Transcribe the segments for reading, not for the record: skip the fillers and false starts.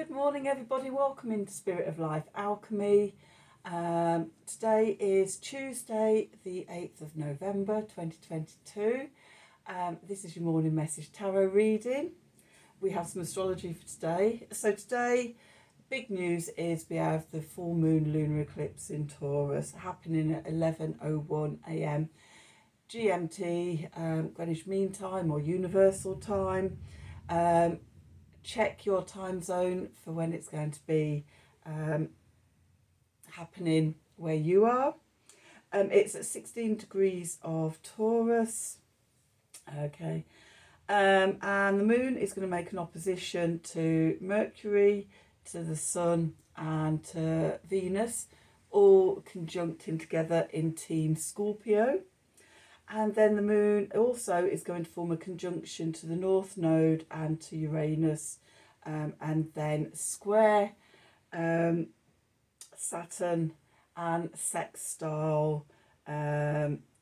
Good morning, everybody. Welcome into Spirit of Life Alchemy. Today is Tuesday, the 8th of November 2022. This is your morning message tarot reading. We have some astrology for today. So today, big news is we have the full moon lunar eclipse in Taurus happening at 11:01 a.m. GMT, Greenwich Mean Time or Universal Time. Check your time zone for when it's going to be happening where you are. It's at 16 degrees of Taurus. Okay. And the moon is going to make an opposition to Mercury, to the Sun and to Venus, all conjuncting together in Team Scorpio. And then the moon also is going to form a conjunction to the North Node and to Uranus, and then square Saturn and sextile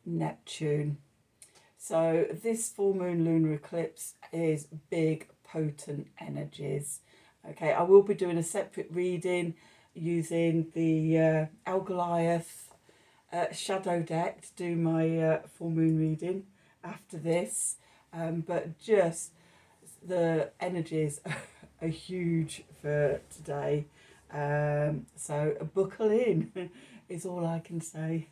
Neptune. So this full moon lunar eclipse is big, potent energies. Okay, I will be doing a separate reading using the Goliath shadow deck to do my full moon reading after this, but just the energies are huge for today, so buckle in is all I can say.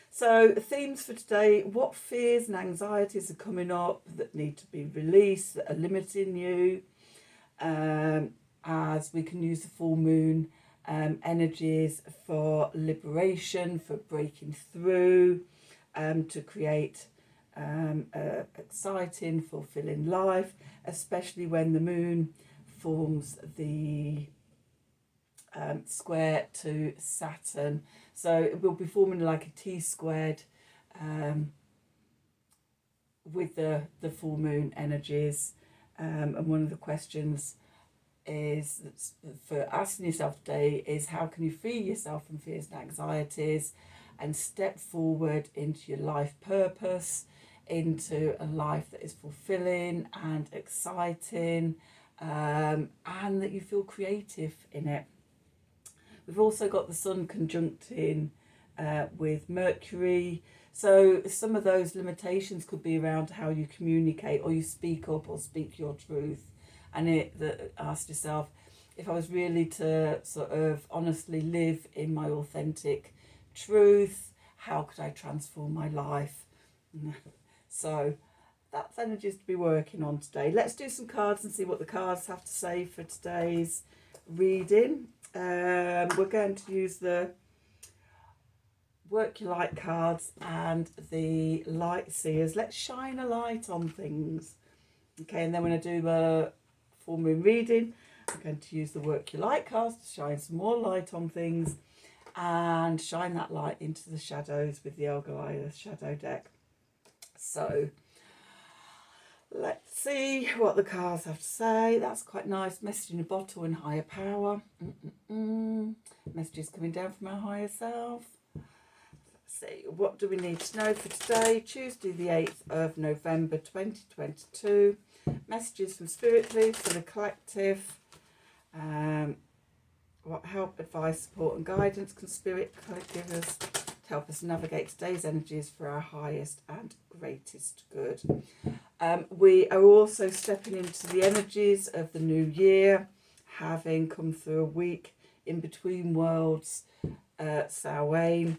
So themes for today: what fears and anxieties are coming up that need to be released, that are limiting you, as we can use the full moon energies for liberation, for breaking through, to create exciting, fulfilling life, especially when the moon forms the square to Saturn. So it will be forming like a T squared with the full moon energies. And one of the questions is for asking yourself today is, how can you free yourself from fears and anxieties and step forward into your life purpose, into a life that is fulfilling and exciting, and that you feel creative in it. We've also got the Sun conjuncting with Mercury, so some of those limitations could be around how you communicate or you speak up or speak your truth. And ask yourself, if I was really to sort of honestly live in my authentic truth, how could I transform my life? So that's energies to be working on today. Let's do some cards and see what the cards have to say for today's reading. We're going to use the Work Your Light cards and the Light Seers. Let's shine a light on things. Okay, and then when I do the full moon reading, I'm going to use the Work Your Light cards to shine some more light on things and shine that light into the shadows with the Goliath shadow deck. So let's see what the cards have to say. That's quite nice. Message in a bottle and higher power. Messages coming down from our higher self. Let's see, what do we need to know for today? Tuesday the 8th of November 2022. Messages from Spirit, please, for the collective. What help, advice, support and guidance can Spirit give us to help us navigate today's energies for our highest and greatest good? We are also stepping into the energies of the new year, having come through a week in between worlds, Samhain.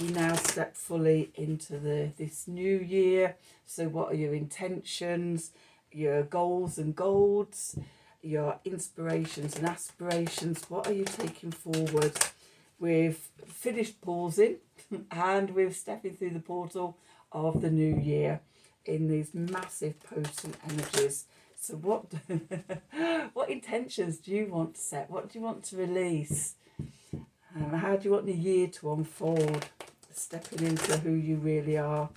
We now step fully into this new year. So what are your intentions, your goals and goals, your inspirations and aspirations? What are you taking forward? We've finished pausing and we're stepping through the portal of the new year in these massive potent energies. So what intentions do you want to set? What do you want to release? How do you want the year to unfold? Stepping into who you really are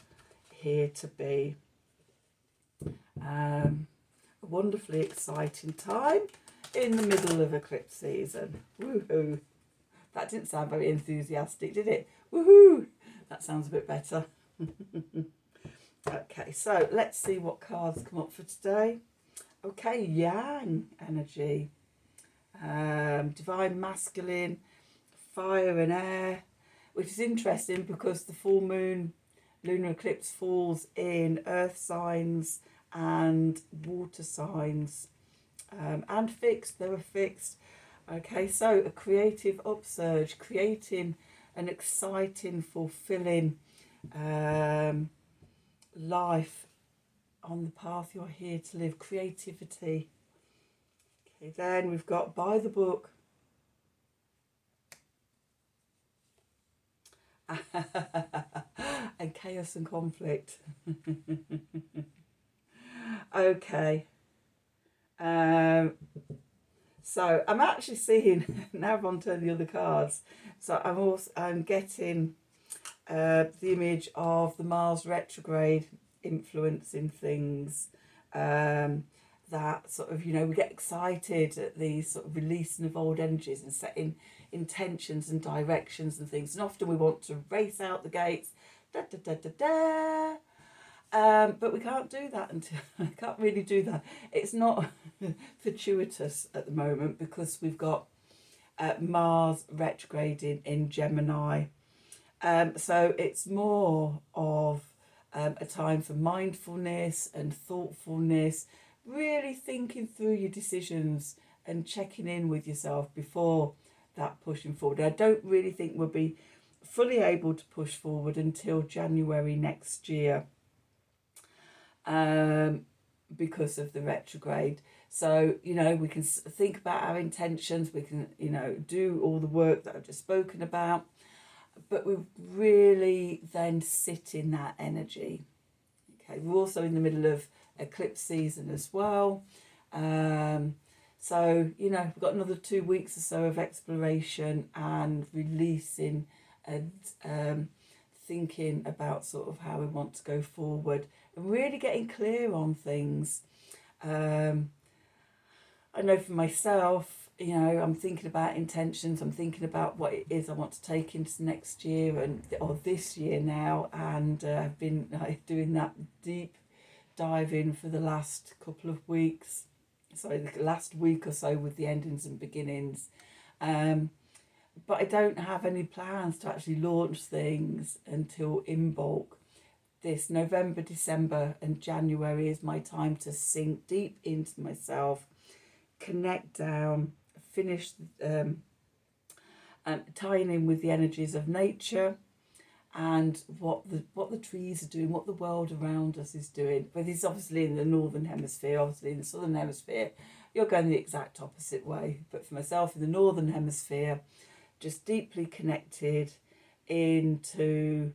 here to be. A wonderfully exciting time in the middle of eclipse season. Woohoo! That didn't sound very enthusiastic, did it? Woohoo! That sounds a bit better. Okay, so let's see what cards come up for today. Okay, yang energy, divine masculine, fire and air, which is interesting because the full moon lunar eclipse falls in earth signs and water signs, and fixed, they were fixed. Okay, so a creative upsurge, creating an exciting, fulfilling life on the path you're here to live, creativity. Okay, then we've got by the book. And chaos and conflict. Okay. So I'm actually seeing now. I've on to the other cards. So I'm getting the image of the Mars retrograde influencing things. That sort of, we get excited at these sort of releasing of old energies and setting intentions and directions and things. And often we want to race out the gates, da da da da da. But we can't do that until I can't really do that. It's not fortuitous at the moment because we've got Mars retrograding in Gemini. So it's more of a time for mindfulness and thoughtfulness, really thinking through your decisions and checking in with yourself before that pushing forward. I don't really think we'll be fully able to push forward until January next year, because of the retrograde. So, we can think about our intentions, we can, do all the work that I've just spoken about, but we really then sit in that energy. Okay, we're also in the middle of eclipse season as well. So, we've got another 2 weeks or so of exploration and releasing and thinking about sort of how we want to go forward and really getting clear on things. I know for myself, I'm thinking about intentions. I'm thinking about what it is I want to take into next year or this year now, and I've been doing that deep diving for the last couple of weeks. Sorry, the last week or so with the endings and beginnings. But I don't have any plans to actually launch things until in bulk. This November, December and January is my time to sink deep into myself, connect down, finish tying in with the energies of nature and what the trees are doing, what the world around us is doing. But this is obviously in the northern hemisphere. Obviously in the southern hemisphere, you're going the exact opposite way. But for myself in the northern hemisphere, just deeply connected into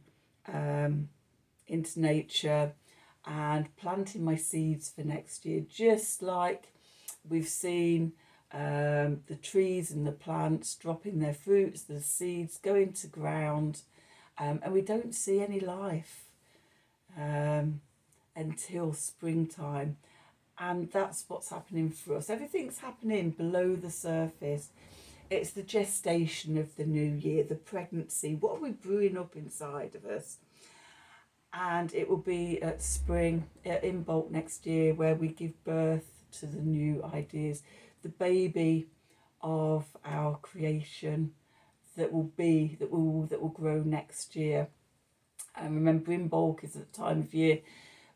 nature and planting my seeds for next year, just like we've seen the trees and the plants dropping their fruits, the seeds go into ground, and we don't see any life until springtime. And that's what's happening for us. Everything's happening below the surface. It's the gestation of the new year, the pregnancy, what are we brewing up inside of us? And it will be at spring, in bulk next year, where we give birth to the new ideas, the baby of our creation that will grow next year. And remember, in bulk is at the time of year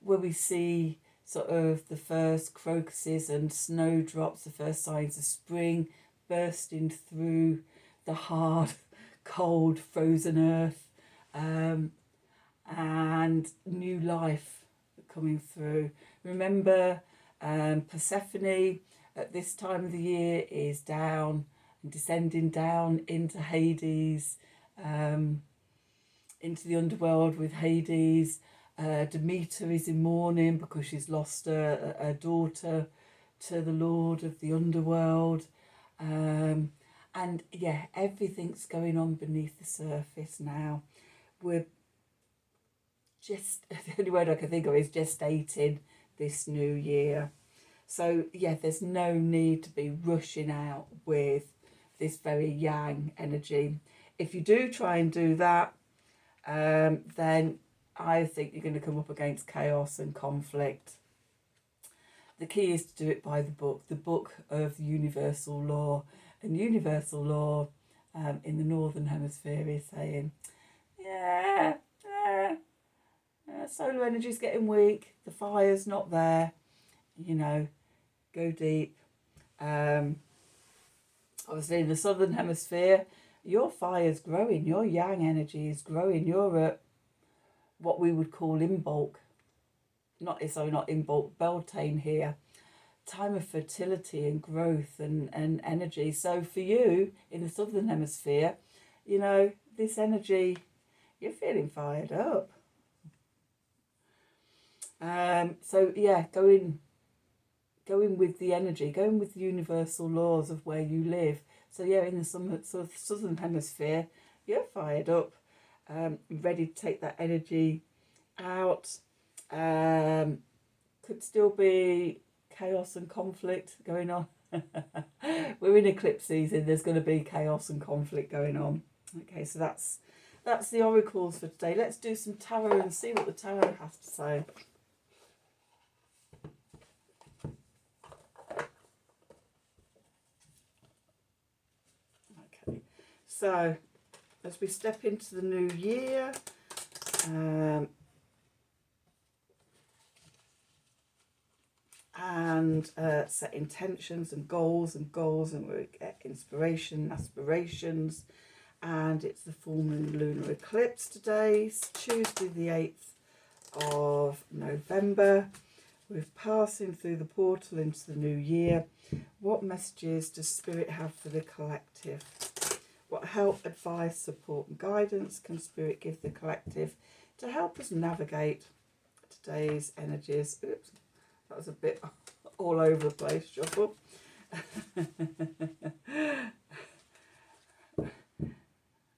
where we see sort of the first crocuses and snowdrops, the first signs of spring bursting through the hard, cold, frozen earth, and new life coming through. Remember, Persephone at this time of the year is down and descending down into Hades, into the underworld with Hades. Demeter is in mourning because she's lost a daughter to the Lord of the underworld. And yeah, everything's going on beneath the surface now. We're just, the only word I can think of is gestating this new year. So yeah, there's no need to be rushing out with this very yang energy. If you do try and do that, then I think you're going to come up against chaos and conflict. the key is to do it by the book of the universal law. And universal law in the Northern Hemisphere is saying, yeah, solar energy is getting weak, the fire's not there, you know, go deep. Obviously in the Southern Hemisphere, your fire's growing, your yang energy is growing, you're at what we would call in bulk, not in bulk, Beltane here, time of fertility and growth and energy. So for you in the Southern Hemisphere, you know, this energy, you're feeling fired up. So yeah, going with the energy, going with the universal laws of where you live. So yeah, in the Southern Hemisphere, you're fired up, ready to take that energy out. Could still be chaos and conflict going on. We're in eclipse season, there's going to be chaos and conflict going on. Okay, so that's the oracles for today. Let's do some tarot and see what the tarot has to say. Okay, so as we step into the new year, and set intentions and goals, and we get inspiration, aspirations. And it's the full moon lunar eclipse today. It's Tuesday the 8th of November. We're passing through the portal into the new year. What messages does Spirit have for the collective? What help, advice, support and guidance can Spirit give the collective to help us navigate today's energies? Oops, that was a bit all over the place, shuffle.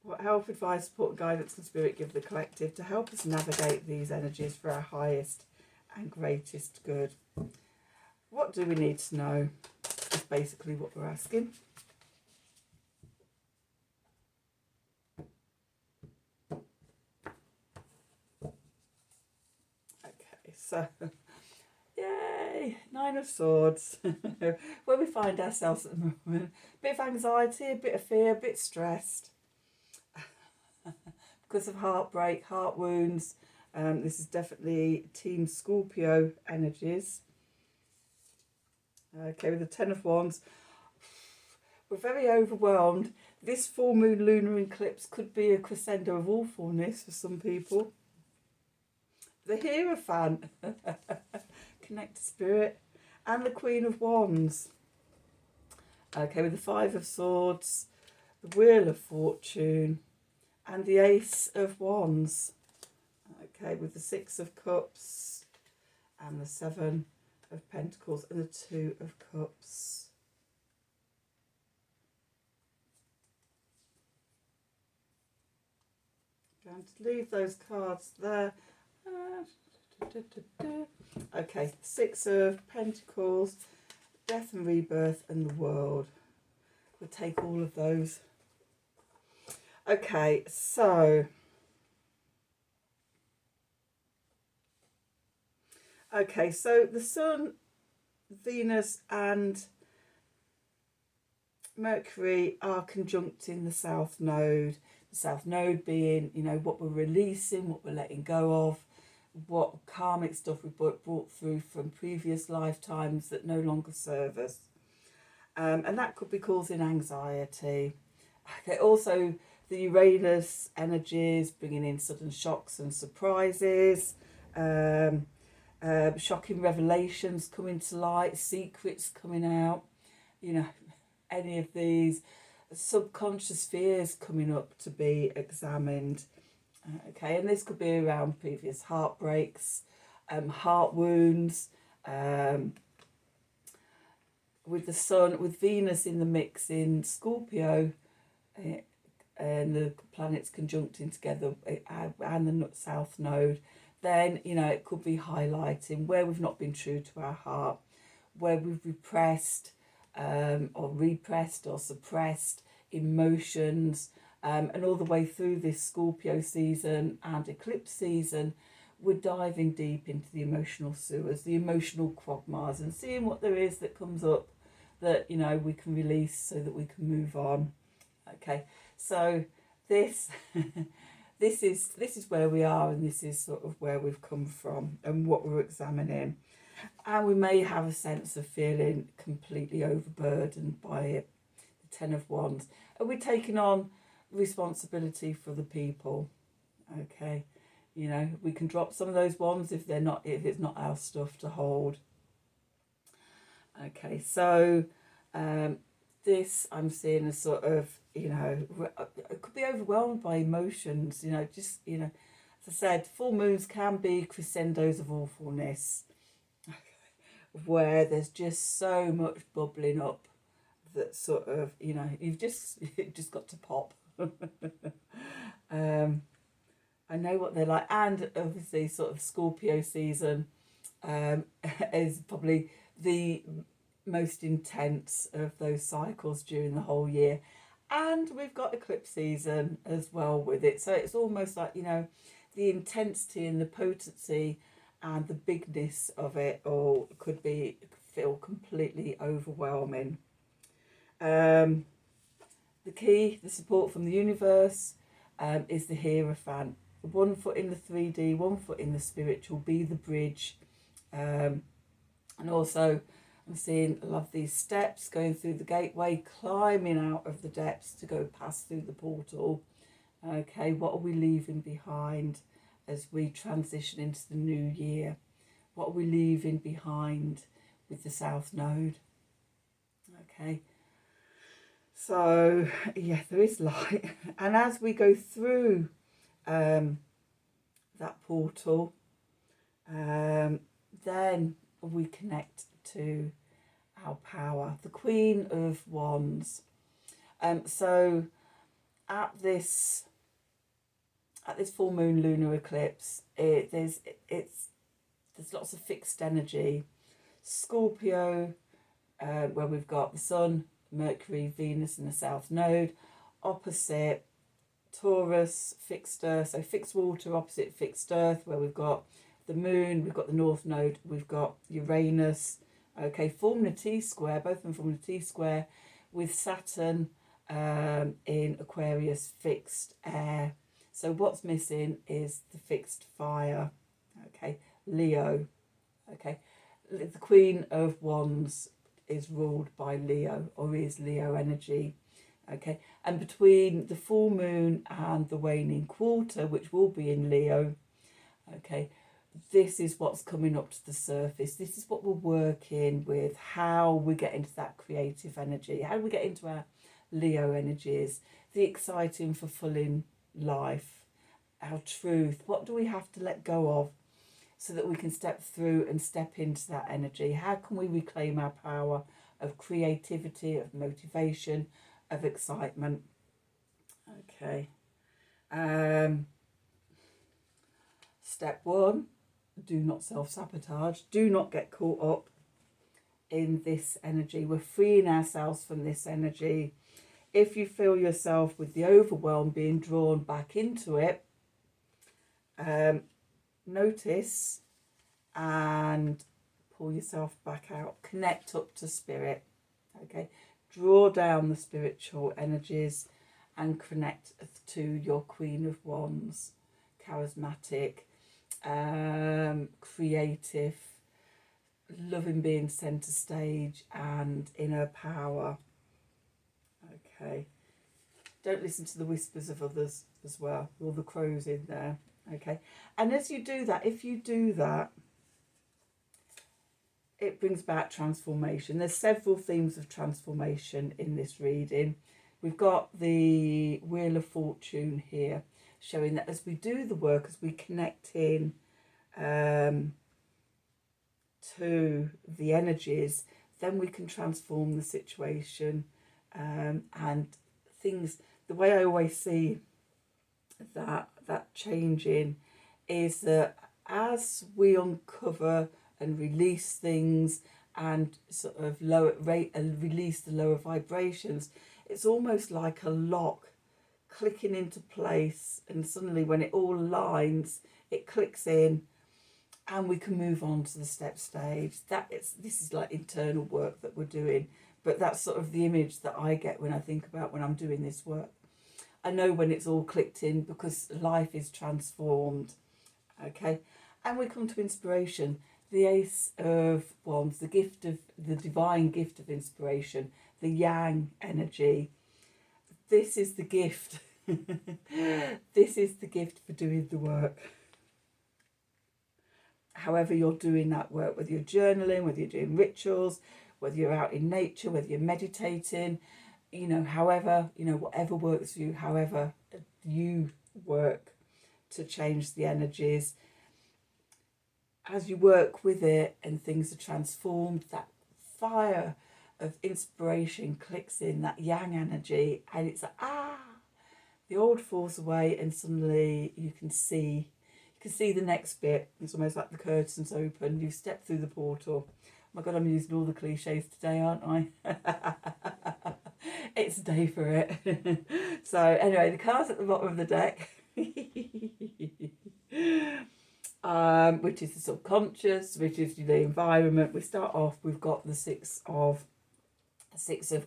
What help, advice, support and guidance can Spirit give the collective to help us navigate these energies for our highest and greatest good? What do we need to know is basically what we're asking. Okay, so yay, Nine of Swords. Where we find ourselves at the moment, a bit of anxiety, a bit of fear, a bit stressed because of heartbreak, heart wounds. This is definitely Team Scorpio energies. Okay, with the Ten of Wands, we're very overwhelmed. This full moon lunar eclipse could be a crescendo of awfulness for some people. The Hierophant, connect to Spirit, and the Queen of Wands. Okay, with the Five of Swords, the Wheel of Fortune, and the Ace of Wands. Okay, with the Six of Cups, and the Seven of Pentacles, and the Two of Cups. Going to leave those cards there. Okay, Six of Pentacles, Death and Rebirth, and the World. We'll take all of those. Okay, so the Sun, Venus and Mercury are conjuncting the South Node. The South Node being, you know, what we're releasing, what we're letting go of, what karmic stuff we brought through from previous lifetimes that no longer serve us. And that could be causing anxiety. Okay, also the Uranus energies bringing in sudden shocks and surprises, shocking revelations coming to light, secrets coming out, you know, any of these subconscious fears coming up to be examined. Okay, and this could be around previous heartbreaks, heart wounds, with the Sun, with Venus in the mix in Scorpio, and the planets conjuncting together, and the South Node, then, you know, it could be highlighting where we've not been true to our heart, where we've repressed or suppressed emotions, and all the way through this Scorpio season and eclipse season, we're diving deep into the emotional sewers, the emotional quagmires, and seeing what there is that comes up that, you know, we can release so that we can move on. Okay, so this this is where we are, and this is sort of where we've come from and what we're examining. And we may have a sense of feeling completely overburdened by it. The Ten of Wands. Are we taking on responsibility for the people? Okay, you know, we can drop some of those wands if it's not our stuff to hold. Okay, so this I'm seeing as sort of, you know, it could be overwhelmed by emotions, you know, just, you know, as I said, full moons can be crescendos of awfulness, where there's just so much bubbling up that sort of, you know, you've just got to pop. I know what they're like, and obviously sort of Scorpio season is probably the most intense of those cycles during the whole year. And we've got eclipse season as well with it. So it's almost like, you know, the intensity and the potency and the bigness of it all could feel completely overwhelming. The key, the support from the universe, is the Hierophant. 1 foot in the 3D, 1 foot in the spiritual, be the bridge. And also I'm seeing, I love these steps, going through the gateway, climbing out of the depths to go past through the portal. Okay, what are we leaving behind as we transition into the new year? What are we leaving behind with the South Node? Okay, so yeah, there is light. And as we go through that portal, then we connect to our power, the Queen of Wands. So at this full moon lunar eclipse, there's lots of fixed energy. Scorpio, where we've got the Sun, Mercury, Venus in the South Node, opposite Taurus, fixed Earth, so fixed water opposite fixed Earth, where we've got the Moon, we've got the North Node, we've got Uranus. Okay, forming a T-square, both of them forming a T-square, with Saturn in Aquarius, fixed air. So what's missing is the fixed fire. Okay, Leo. Okay, the Queen of Wands is ruled by Leo, or is Leo energy. Okay, and between the full moon and the waning quarter, which will be in Leo, okay, this is what's coming up to the surface. This is what we're working with, how we get into that creative energy, how we get into our Leo energies, the exciting, fulfilling life, our truth. What do we have to let go of so that we can step through and step into that energy? How can we reclaim our power of creativity, of motivation, of excitement? Okay. Step 1, do not self-sabotage. Do not get caught up in this energy. We're freeing ourselves from this energy. If you feel yourself with the overwhelm being drawn back into it, notice and pull yourself back out. Connect up to spirit. Okay, draw down the spiritual energies and connect to your Queen of Wands, charismatic, creative, loving being centre stage, and inner power. Okay, don't listen to the whispers of others as well, all the crows in there. Okay, and as you do that, if you do that, it brings about transformation. There's several themes of transformation in this reading. We've got the Wheel of Fortune here, showing that as we do the work, as we connect in to the energies, then we can transform the situation and things. The way I always see that changing is that as we uncover and release things and sort of lower rate and release the lower vibrations, it's almost like a lock clicking into place, and suddenly when it all aligns, it clicks in and we can move on to the step stage. This is like internal work that we're doing, but that's sort of the image that I get when I think about when I'm doing this work. I know when it's all clicked in because life is transformed. Okay, and we come to inspiration, the Ace of Wands, the gift of the divine gift of inspiration, the Yang energy. This is the gift. This is the gift for doing the work. However you're doing that work, whether you're journaling, whether you're doing rituals, whether you're out in nature, whether you're meditating, however, whatever works for you, however you work to change the energies. As you work with it and things are transformed, that fire of inspiration clicks in, that Yang energy, and it's like, the old falls away, and suddenly you can see the next bit. It's almost like the curtains open. You step through the portal. Oh my God, I'm using all the cliches today, aren't I? It's a day for it. So anyway, the cards at the bottom of the deck, which is the subconscious, which is the environment. We start off, we've got the Six of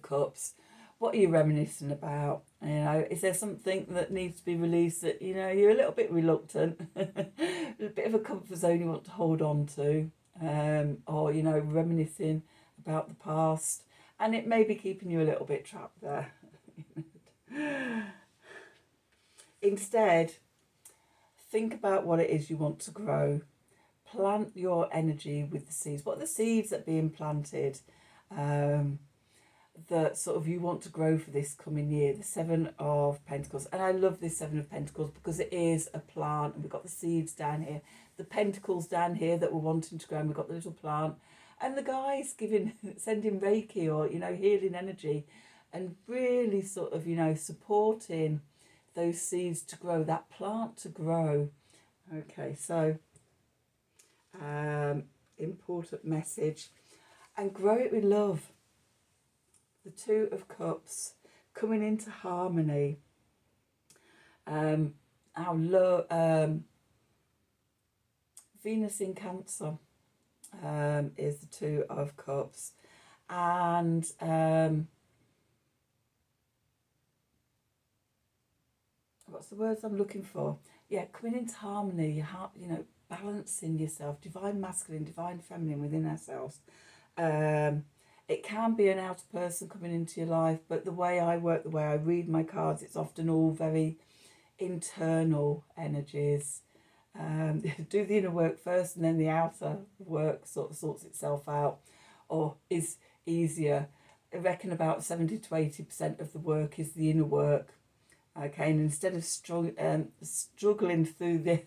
Cups. What are you reminiscing about? Is there something that needs to be released that, you're a little bit reluctant, a bit of a comfort zone you want to hold on to, or, reminiscing about the past, and it may be keeping you a little bit trapped there. Instead, think about what it is you want to grow. Plant your energy with the seeds. What are the seeds that are being planted? That sort of you want to grow for this coming year, the Seven of Pentacles. And I love this Seven of Pentacles because it is a plant, and we've got the seeds down here, the pentacles down here that we're wanting to grow, and we've got the little plant, and the guys sending Reiki or healing energy, and really sort of supporting those seeds to grow, that plant to grow. Okay, so important message, and grow it with love. The Two of Cups, coming into harmony. Venus in Cancer is the Two of Cups, and what's the words I'm looking for? Yeah, coming into harmony. Balancing yourself, divine masculine, divine feminine within ourselves. It can be an outer person coming into your life, but the way I work, the way I read my cards, it's often all very internal energies. Do the inner work first, and then the outer work sort of sorts itself out, or is easier. I reckon about 70 to 80% of the work is the inner work. Okay, and instead of struggling through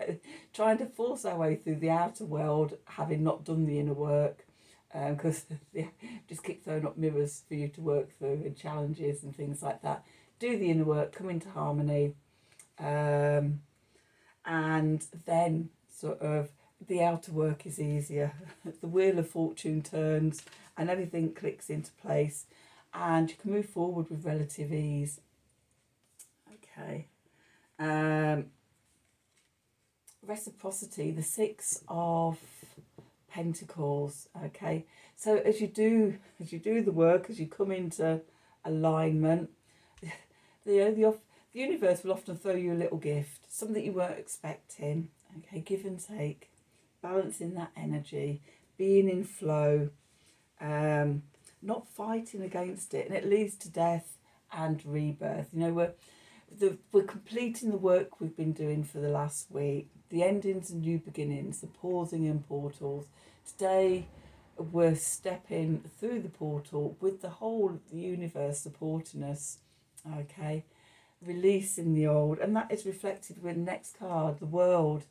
trying to force our way through the outer world, having not done the inner work, because they just keep throwing up mirrors for you to work through, and challenges and things like that. Do the inner work, come into harmony, and then sort of the outer work is easier. The wheel of fortune turns and everything clicks into place, and you can move forward with relative ease. Okay. Reciprocity, the Six of Pentacles. Okay, so as you do the work, as you come into alignment, the universe will often throw you a little gift, something you weren't expecting. Okay, give and take, balancing that energy, being in flow, not fighting against it, and it leads to death and rebirth. We're completing the work we've been doing for the last week, the endings and new beginnings, the pausing and portals. Today we're stepping through the portal with the whole of the universe supporting us. Okay, releasing the old, and that is reflected with the next card, the World.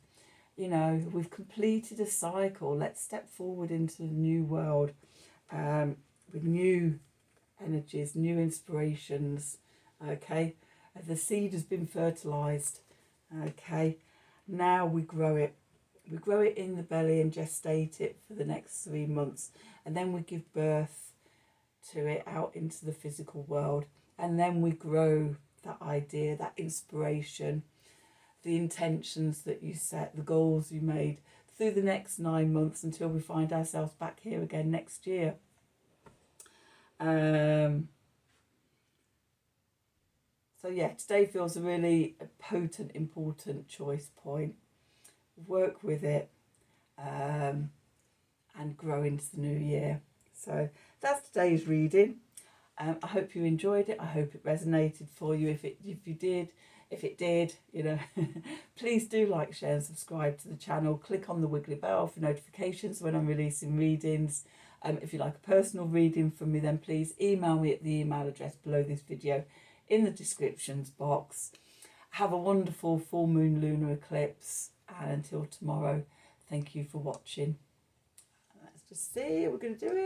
We've completed a cycle. Let's step forward into the new world, with new energies, new inspirations. Okay, the seed has been fertilized. Okay, now we grow it. We grow it in the belly and gestate it for the next 3 months, and then we give birth to it out into the physical world, and then we grow that idea, that inspiration, the intentions that you set, the goals you made, through the next 9 months until we find ourselves back here again next year. So yeah, today feels a really potent, important choice point. Work with it and grow into the new year. So that's today's reading. I hope you enjoyed it. I hope it resonated for you. If it did, you know, please do like, share and subscribe to the channel. Click on the wiggly bell for notifications when I'm releasing readings. If you'd like a personal reading from me, then please email me at the email address below this video in the descriptions box. Have a wonderful full moon lunar eclipse, and until tomorrow, thank you for watching. Let's just see, we're going to do it.